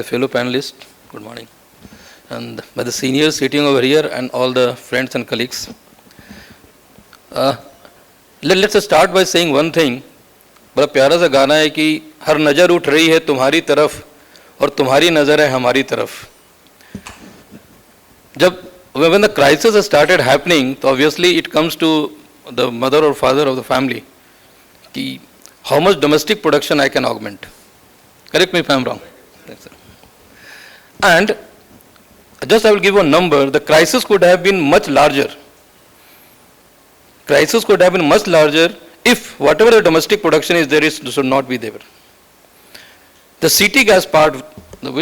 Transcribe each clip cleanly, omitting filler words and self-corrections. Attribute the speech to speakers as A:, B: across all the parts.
A: my fellow panelists, good morning, and by the seniors sitting over here and all the friends and colleagues. Let's start by saying one thing. बड़ा प्यारा सा गाना है कि हर नज़र उठ रही है तुम्हारी तरफ और तुम्हारी नज़र है हमारी तरफ. जब when the crisis has started happening, so obviously it comes to the mother or father of the family कि how much domestic production I can augment. Correct me if I am wrong. And just I will give a number. The crisis could have been much larger. Crisis could have been much larger if whatever the domestic production is there should not be there. The CT gas part,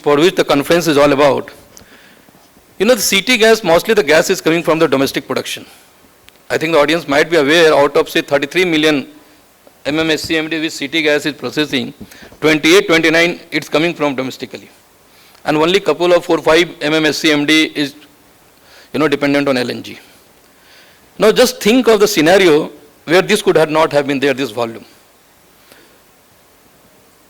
A: for which the conference is all about, the CT gas, mostly the gas is coming from the domestic production. I think the audience might be aware, out of say 33 million MMSCMD which CT gas is processing, 28, 29 it's coming from domestically. And only couple of 4-5 MMSCMD is dependent on LNG. Now just think of the scenario where this could have not have been there, this volume.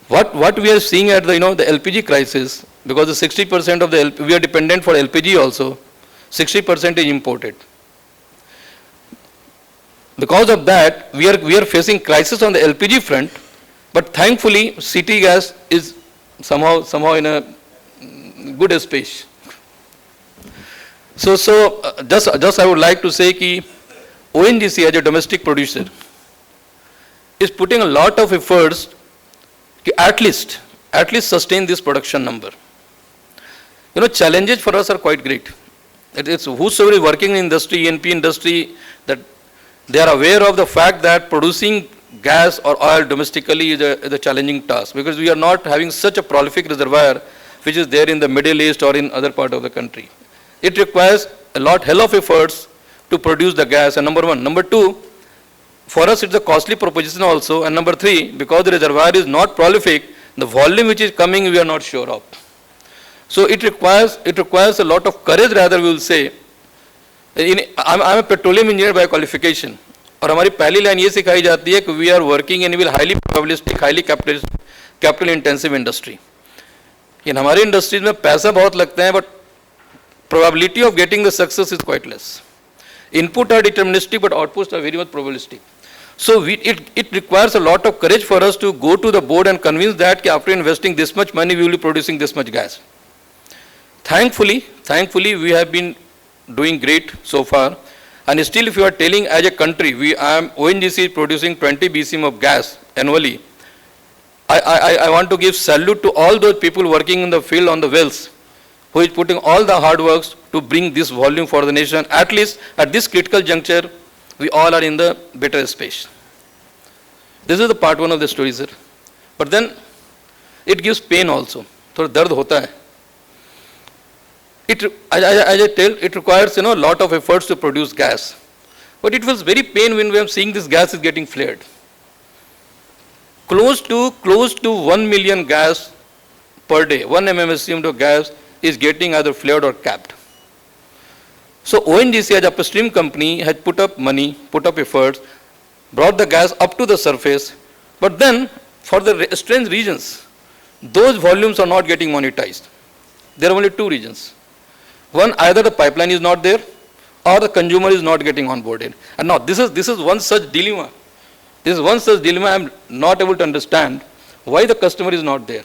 A: What we are seeing at the the LPG crisis, because the 60% of the we are dependent for LPG also, 60% is imported. Because of that, we are facing crisis on the LPG front, but thankfully CT gas is somehow in a good space. So just I would like to say that ONGC as a domestic producer is putting a lot of efforts to at least sustain this production number. Challenges for us are quite great. It's whosoever is working in industry, NP industry, that they are aware of the fact that producing gas or oil domestically is a challenging task, because we are not having such a prolific reservoir which is there in the Middle East or in other part of the country. It requires hell of efforts to produce the gas, and number one. Number two, for us it's a costly proposition also, and number three, because the reservoir is not prolific, the volume which is coming we are not sure of. So it requires a lot of courage, rather we will say. I'm a petroleum engineer by qualification, और हमारी पहली line ये सिखाई जाती है कि we are working in a highly probabilistic, highly capital intensive industry. In हमारी industries में पैसा बहुत लगता है, but probability of getting the success is quite less. Input are deterministic, but outputs are very much probabilistic. So it requires a lot of courage for us to go to the board and convince that after investing this much money, we will be producing this much gas. Thankfully, we have been doing great so far. And still, if you are telling as a country, ONGC is producing 20 BCM of gas annually. I want to give salute to all those people working in the field on the wells, who is putting all the hard works to bring this volume for the nation. At least at this critical juncture, we all are in the better space. This is the part one of the story, sir. But then it gives pain also. So dard hota hai. As I tell, it requires a lot of efforts to produce gas. But it was very pain when we are seeing this gas is getting flared. Close to 1 million gas per day, 1 MMSCM of gas is getting either flared or capped. So ONGC as a upstream company has put up money, put up efforts, brought the gas up to the surface, but then for the strange reasons, those volumes are not getting monetized. There are only two reasons. One, either the pipeline is not there, or the consumer is not getting onboarded. And now this is one such dilemma. This is one such dilemma I am not able to understand why the customer is not there.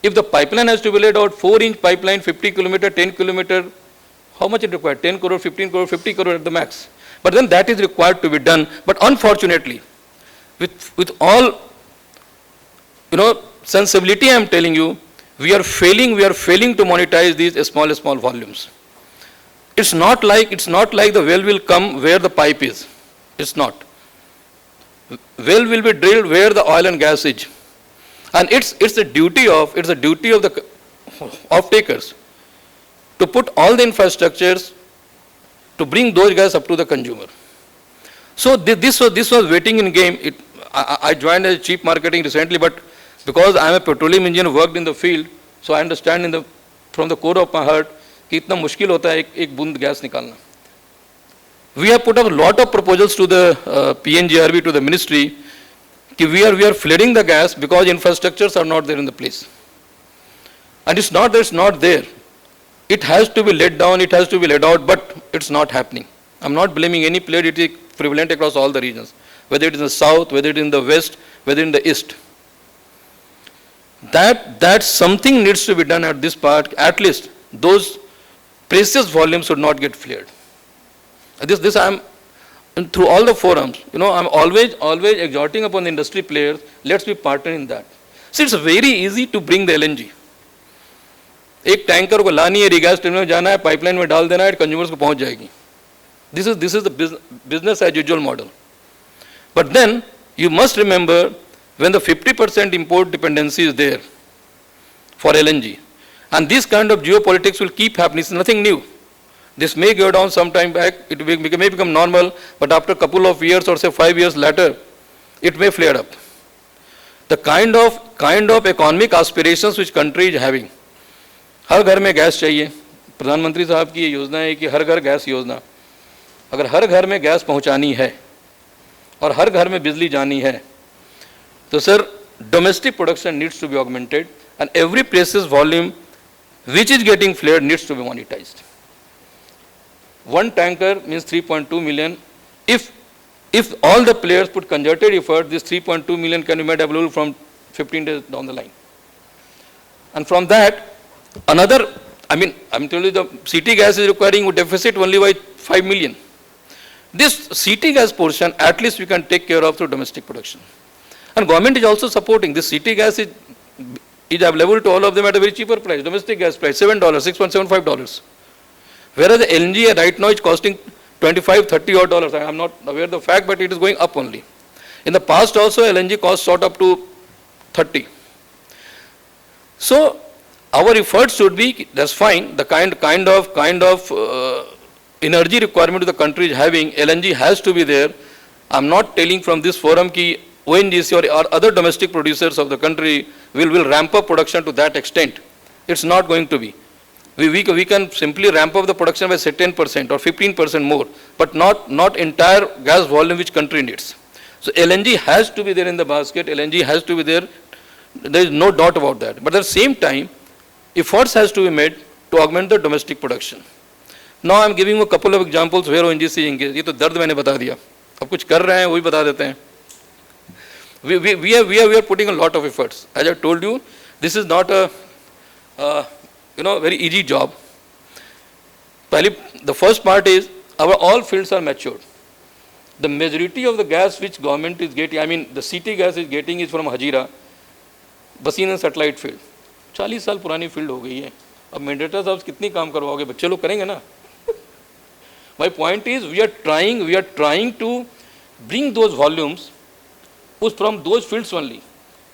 A: If the pipeline has to be laid out, 4-inch pipeline, 50 kilometer, 10 kilometer, how much it required? 10 crore, 15 crore, 50 crore at the max. But then that is required to be done. But unfortunately, with all sensibility I am telling you, we are failing to monetize these small volumes. It's not like the well will come where the pipe is. It's not. Well will be drilled where the oil and gas is. And it's the duty of the off-takers to put all the infrastructures to bring those gas up to the consumer. So this was waiting in game. I joined as chief marketing recently, but because I am a petroleum engineer, worked in the field, so I understand from the core of my heart कि इतना मुश्किल होता है एक बूंद gas निकालना. We have put up a lot of proposals to the PNGRB, to the ministry, कि we are flooding the gas because infrastructures are not there in the place. And it's not that it's not there. It has to be let down, it has to be let out, but it's not happening. I'm not blaming any player, it is prevalent across all the regions, whether it is in the south, whether it is in the west, whether in the east. That something needs to be done at this part, at least those precious volumes should not get flared. This I'm, and through all the forums, I'm always exhorting upon the industry players, let's be partner in that. See, it's very easy to bring the LNG. एक tanker को लानी है, रिगैस terminal में जाना है, pipeline में डाल देना है, कंज्यूमर्स को पहुंच जाएगी. This is the business as usual model. But then you must remember when the 50% import dependency is there for LNG, and this kind of geopolitics will keep happening. It's nothing new. This may go down some time back, it may become normal, but after a couple of years or say 5 years later, it may flare up. The kind of economic aspirations which country is having. हर घर में gas चाहिए. प्रधानमंत्री साहब की ये योजना है कि हर घर गैस योजना. अगर हर घर में गैस पहुंचानी है और हर घर में बिजली जानी है, तो sir domestic production needs to be augmented and every precious volume which is getting flared needs to be monetized. One tanker means 3.2 million. If all the players put concerted effort, this 3.2 million can be made available from 15 days down the line. And from that, another, I'm telling you, the city gas is requiring a deficit only by 5 million. This city gas portion, at least we can take care of through domestic production. And government is also supporting. This city gas is available to all of them at a very cheaper price, domestic gas price, $7, $6.75. Whereas the LNG right now is costing $25, $30 odd. I am not aware of the fact, but it is going up only. In the past also, LNG cost shot up to 30. So our efforts should be, that's fine, the kind of energy requirement the country is having, LNG has to be there. I'm not telling from this forum that ONGC or other domestic producers of the country will ramp up production to that extent. It's not going to be. We can simply ramp up the production by say 10% or 15% more, but not entire gas volume which country needs. So LNG has to be there in the basket, LNG has to be there, there is no doubt about that. But at the same time, efforts has to be made to augment the domestic production. Now I am giving you a couple of examples where ONGC is engaged. ये तो दर्द मैंने बता दिया. अब कुछ कर रहे हैं वही बता देते हैं. We are putting a lot of efforts. As I told you, this is not a very easy job. The first part is our all fields are matured. The majority of the gas which government is getting, the city gas is getting is from Hazira, Basin and Satellite field. 40 साल पुरानी field हो गई है. अब मैंडेटर साहब कितनी काम करवाओगे, बच्चे लोग करेंगे ना. My point is we are trying to bring those volumes from those fields only.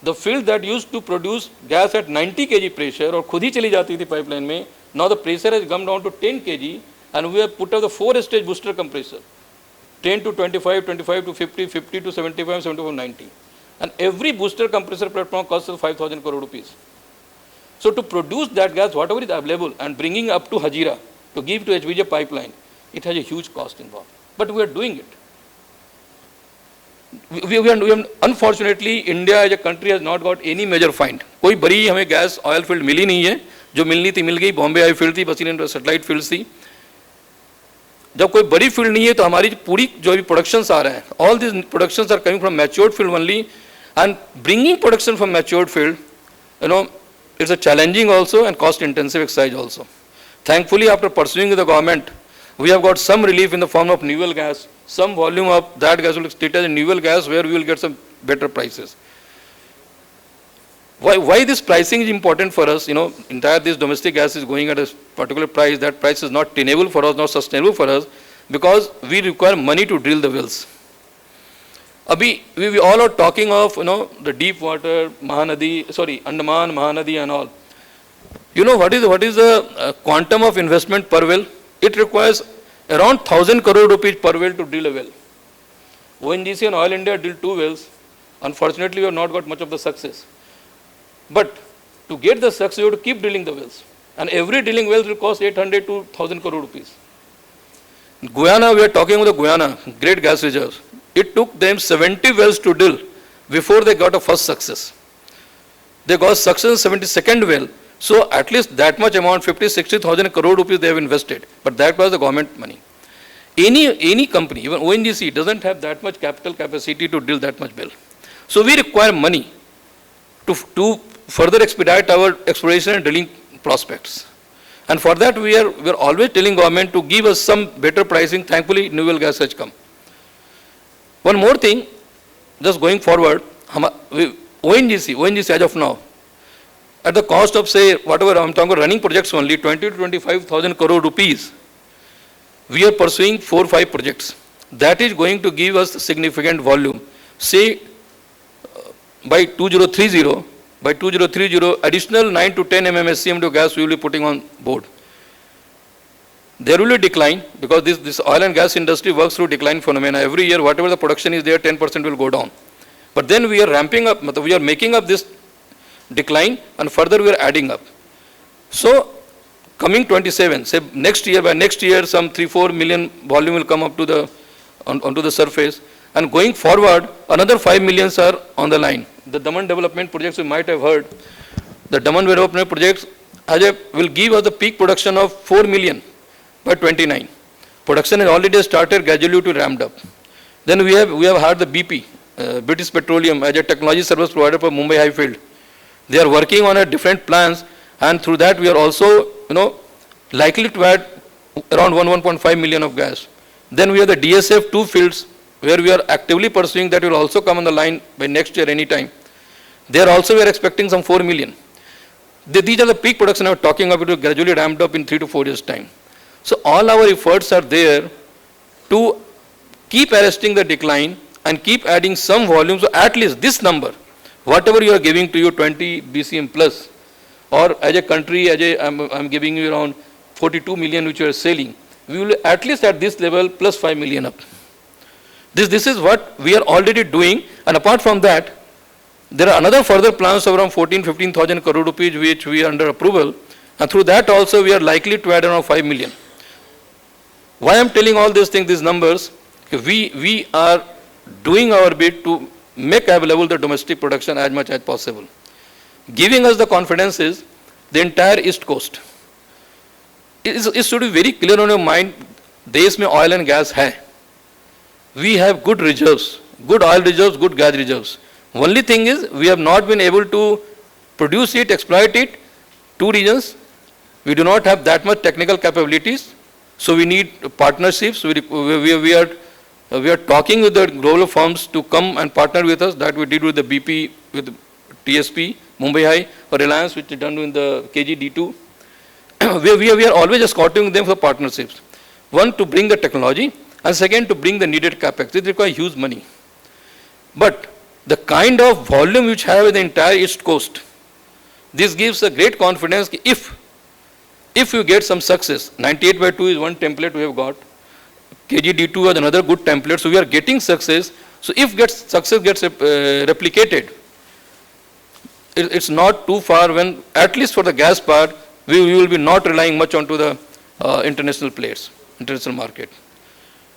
A: The field that used to produce gas at 90 kg pressure और खुद ही चली जाती थी पाइपलाइन में, now the pressure has come down to 10 kg and we have put up the 4-stage booster compressor, 10 to 25, 25 to 50, 50 to 75, 75 to 90. And every booster compressor platform costs 5,000 crore rupees. So to produce that gas, whatever is available and bringing up to Hazira to give to HVJ pipeline, it has a huge cost involved. But we are doing it. Unfortunately, India as a country has not got any major find. कोई बड़ी हमें gas oil field मिली नहीं है. जो मिलनी थी मिल गई. बॉम्बे आई field थी, बसीन एंड सैटेलाइट फील्ड थी. जब कोई बड़ी फील्ड नहीं है तो हमारी पूरी जो भी प्रोडक्शंस आ रहे हैं, all these productions are coming from matured field only, and bringing production from matured field, it's a challenging also and cost intensive exercise also. Thankfully, after pursuing the government, we have got some relief in the form of new well gas. Some volume of that gas will be treated as new well gas where we will get some better prices. Why this pricing is important for us? Entire this domestic gas is going at a particular price. That price is not tenable for us, not sustainable for us, because we require money to drill the wells. We all are talking of the deep water, Andaman, Mahanadi and all. What is the quantum of investment per well? It requires around 1,000 crore rupees per well to drill a well. ONGC and Oil India drilled 2 wells. Unfortunately, we have not got much of the success. But to get the success, you have to keep drilling the wells. And every drilling well will cost 800 to 1,000 crore rupees. Guyana, we are talking about the Guyana, great gas reserves. It took them 70 wells to drill before they got a first success. They got success in 72nd well. So at least that much amount, 50-60,000 crore rupees they have invested, but that was the government money. Any company, even ONGC, doesn't have that much capital capacity to drill that much well. So we require money to further expedite our exploration and drilling prospects. And for that we are always telling government to give us some better pricing. Thankfully, new well gas has come. One more thing, just going forward, ONGC as of now, at the cost of say, whatever I'm talking about running projects only, 20 to 25,000 crore rupees, we are pursuing 4 or 5 projects. That is going to give us significant volume. Say, by 2030, additional 9 to 10 MMSCM to gas we will be putting on board. There will be a decline because this oil and gas industry works through decline phenomena. Every year, whatever the production is there, 10% will go down. But then we are ramping up, we are making up this decline and further we are adding up. So, coming 27, say next year, by next year, some 3-4 million volume will come up to the onto the surface. And going forward, another 5 millions are on the line. The Daman development projects you might have heard. The Daman development projects will give us the peak production of 4 million by 29. Production has already started gradually to ramped up. Then we have had the BP, British Petroleum, as a technology service provider for Mumbai High Field. They are working on a different plans, and through that we are also likely to add around 1.5 million of gas. Then we have the DSF 2 fields where we are actively pursuing, that will also come on the line by next year anytime. There also we are expecting some 4 million. These are the peak production I was talking about, it will gradually ramped up in 3 to 4 years time. So all our efforts are there to keep arresting the decline and keep adding some volume. So at least this number, whatever you are giving to you 20 BCM plus, or as a country, I'm giving you around 42 million which you are selling, we will at least at this level plus 5 million up. This is what we are already doing, and apart from that, there are another further plans of around 14-15,000 crore rupees which we are under approval, and through that also we are likely to add around 5 million. Why I am telling all these things, these numbers, we are doing our bit to make available the domestic production as much as possible. Giving us the confidence is the entire East Coast. It should be very clear on your mind, देश में oil and gas है. We have good reserves, good oil reserves, good gas reserves. Only thing is, we have not been able to produce it, exploit it. 2 reasons. We do not have that much technical capabilities, so we need partnerships. We are talking with the global firms to come and partner with us. That we did with the BP, with TSP, Mumbai High, or Reliance, which is done in the KGD2. we are always escorting them for partnerships. One, to bring the technology, and second, to bring the needed capex. It requires huge money. But the kind of volume which have in the entire East Coast, this gives a great confidence if you get some success. 98/2 is one template we have got. KGD2 was another good template. So we are getting success. So if success gets replicated, it's not too far when, at least for the gas part, we will be not relying much onto the international players, international market.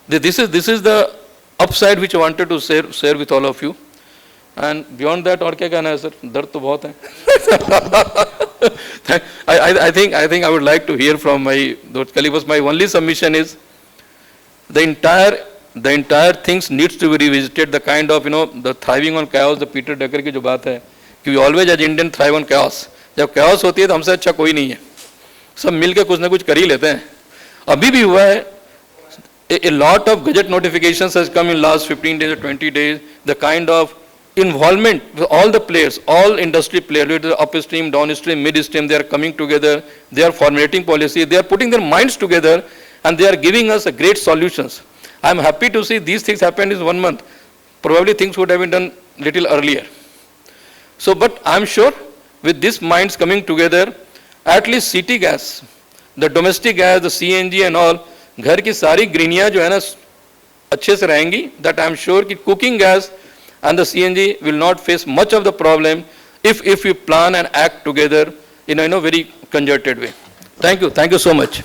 A: This is the upside which I wanted to share with all of you. And beyond that, और क्या कहना है sir? दर्द तो बहुत है. I think I would like to hear from my colleagues. My only submission is the entire things needs to be revisited. The kind of the thriving on chaos, the Peter Drucker की जो बात है, कि we always as Indian thrive on chaos. जब chaos होती है तो हमसे अच्छा कोई नहीं है. सब मिलके कुछ ना कुछ कर ही लेते हैं. अभी भी हुआ है. A lot of gadget notifications has come in last 15 days or 20 days. The kind of involvement with all the players, all industry players, whether upstream, downstream, midstream, they are coming together. They are formulating policy. They are putting their minds together, and they are giving us a great solutions. I am happy to see these things happen in 1 month. Probably things would have been done little earlier. So, but I am sure with these minds coming together, at least city gas, the domestic gas, the CNG and all, घर की सारी गृहणियां जो है ना अच्छे से रहेंगी. That I am sure कि cooking gas and the CNG will not face much of the problem if we plan and act together in a very concerted way. Thank you so much.